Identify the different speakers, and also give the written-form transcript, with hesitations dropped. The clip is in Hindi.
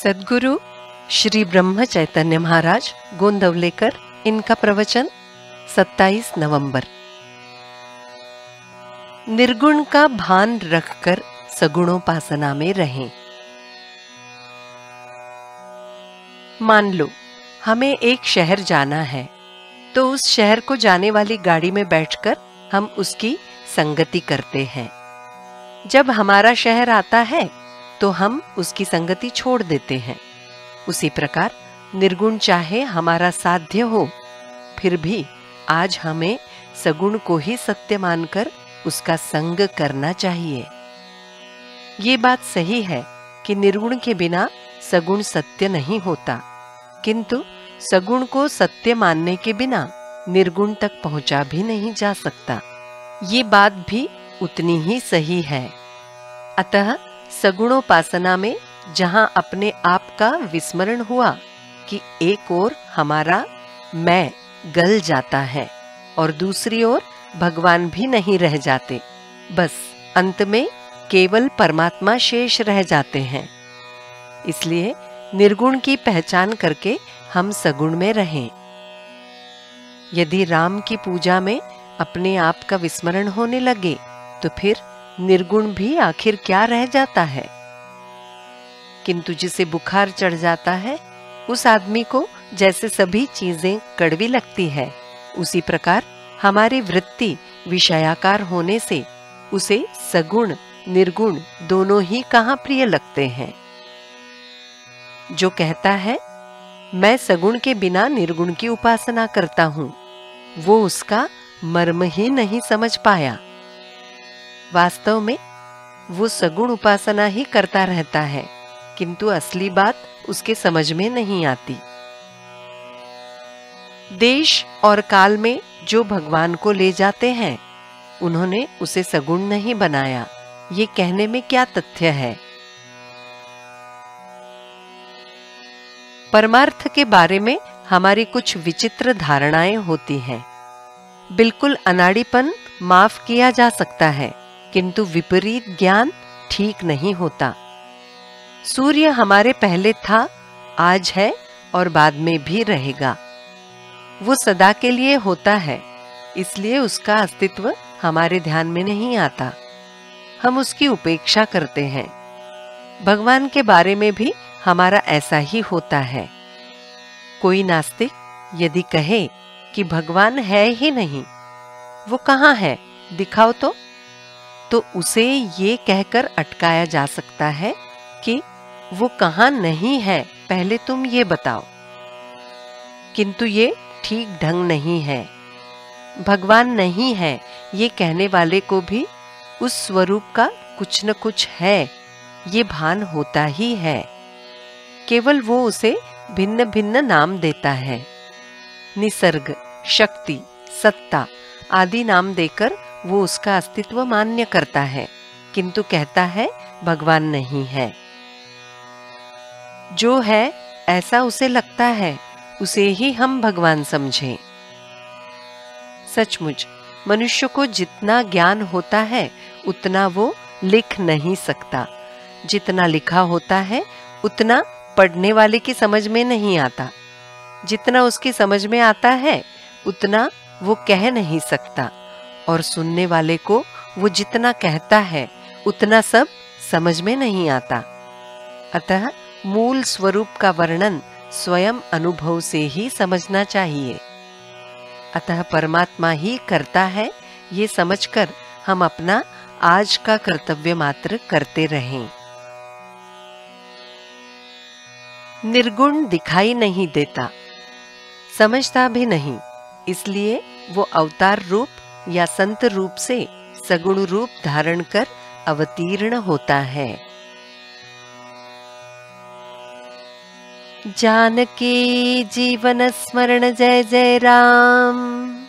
Speaker 1: सद्गुरु श्री ब्रह्म चैतन्य महाराज गोंदवलेकर, इनका प्रवचन 27 नवंबर। निर्गुण का भान रखकर सगुणोपासना में रहें। मान लो हमें एक शहर जाना है, तो उस शहर को जाने वाली गाड़ी में बैठकर हम उसकी संगति करते हैं। जब हमारा शहर आता है तो हम उसकी संगति छोड़ देते हैं। उसी प्रकार निर्गुण चाहे हमारा साध्य हो, फिर भी आज हमें सगुण को ही सत्य मानकर उसका संग करना चाहिए। ये बात सही है कि निर्गुण के बिना सगुण सत्य नहीं होता, किंतु सगुण को सत्य मानने के बिना निर्गुण तक पहुंचा भी नहीं जा सकता। ये बात भी उतनी ही सही है। अतः सगुणोपासना में जहां अपने आप का विस्मरण हुआ कि एक ओर हमारा मैं गल जाता है और दूसरी ओर भगवान भी नहीं रह जाते, बस अंत में केवल परमात्मा शेष रह जाते हैं। इसलिए निर्गुण की पहचान करके हम सगुण में रहें। यदि राम की पूजा में अपने आप का विस्मरण होने लगे तो फिर निर्गुण भी आखिर क्या रह जाता है। किंतु जिसे बुखार चढ़ जाता है, उस आदमी को जैसे सभी चीजें कड़वी लगती है, उसी प्रकार हमारी वृत्ति विषयाकार होने से उसे सगुण निर्गुण दोनों ही कहाँ प्रिय लगते हैं। जो कहता है मैं सगुण के बिना निर्गुण की उपासना करता हूं, वो उसका मर्म ही नहीं समझ पाया। वास्तव में वो सगुण उपासना ही करता रहता है, किंतु असली बात उसके समझ में नहीं आती। देश और काल में जो भगवान को ले जाते हैं, उन्होंने उसे सगुण नहीं बनाया, ये कहने में क्या तथ्य है। परमार्थ के बारे में हमारी कुछ विचित्र धारणाएं होती हैं। बिल्कुल अनाड़ीपन माफ किया जा सकता है, किंतु विपरीत ज्ञान ठीक नहीं होता। सूर्य हमारे पहले था, आज है और बाद में भी रहेगा। वो सदा के लिए होता है, इसलिए उसका अस्तित्व हमारे ध्यान में नहीं आता। हम उसकी उपेक्षा करते हैं। भगवान के बारे में भी हमारा ऐसा ही होता है। कोई नास्तिक यदि कहे कि भगवान है ही नहीं, वो कहाँ है, दिखाओ तो उसे ये कहकर अटकाया जा सकता है कि वो कहाँ नहीं है, पहले तुम ये बताओ। किंतु ये ठीक ढंग नहीं है। भगवान नहीं है ये कहने वाले को भी उस स्वरूप का कुछ न कुछ है, ये भान होता ही है। केवल वो उसे भिन्न भिन्न नाम देता है। निसर्ग, शक्ति, सत्ता आदि नाम देकर वो उसका अस्तित्व मान्य करता है, किंतु कहता है भगवान नहीं है। जो है ऐसा उसे लगता है, उसे ही हम भगवान समझें। सचमुच मनुष्य को जितना ज्ञान होता है उतना वो लिख नहीं सकता। जितना लिखा होता है उतना पढ़ने वाले की समझ में नहीं आता। जितना उसकी समझ में आता है उतना वो कह नहीं सकता, और सुनने वाले को वो जितना कहता है उतना सब समझ में नहीं आता। अतः मूल स्वरूप का वर्णन स्वयं अनुभव से ही समझना चाहिए। अतः परमात्मा ही करता है, ये समझकर हम अपना आज का कर्तव्य मात्र करते रहें। निर्गुण दिखाई नहीं देता, समझता भी नहीं, इसलिए वो अवतार रूप या संत रूप से सगुण रूप धारण कर अवतीर्ण होता है। जानकी जीवन स्मरण जय जय राम।